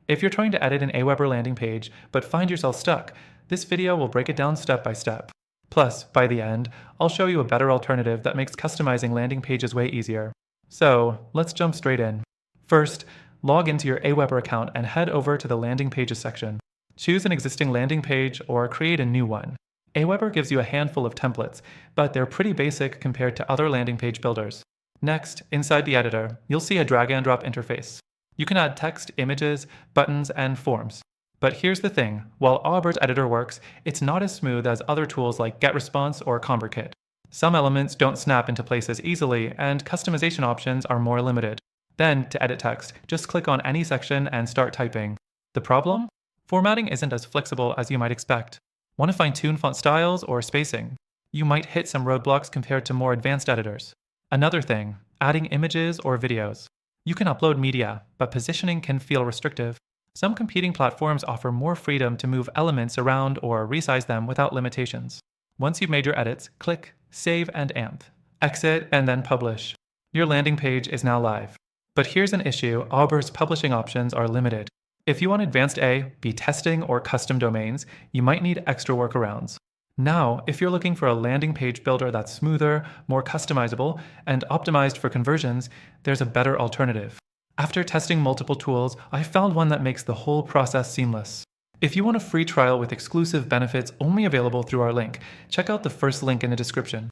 If you're trying to edit an AWeber landing page but find yourself stuck, this video will break it down step by step. Plus, by the end, I'll show you a better alternative that makes customizing landing pages way easier. So, let's jump straight in. First, log into your AWeber account and head over to the Landing Pages section. Choose an existing landing page or create a new one. AWeber gives you a handful of templates, but they're pretty basic compared to other landing page builders. Next, inside the editor, you'll see a drag and drop interface. You can add text, images, buttons, and forms. But here's the thing, while AWeber's editor works, it's not as smooth as other tools like GetResponse or ConvertKit. Some elements don't snap into place as easily, and customization options are more limited. Then, to edit text, just click on any section and start typing. The problem? Formatting isn't as flexible as you might expect. Want to fine-tune font styles or spacing? You might hit some roadblocks compared to more advanced editors. Another thing, adding images or videos. You can upload media, but positioning can feel restrictive. Some competing platforms offer more freedom to move elements around or resize them without limitations. Once you've made your edits, click Save and Amp. Exit and then Publish. Your landing page is now live. But here's an issue: AWeber's publishing options are limited. If you want advanced A, B testing, or custom domains, you might need extra workarounds. Now, if you're looking for a landing page builder that's smoother, more customizable, and optimized for conversions, there's a better alternative. After testing multiple tools, I found one that makes the whole process seamless. If you want a free trial with exclusive benefits only available through our link, check out the first link in the description.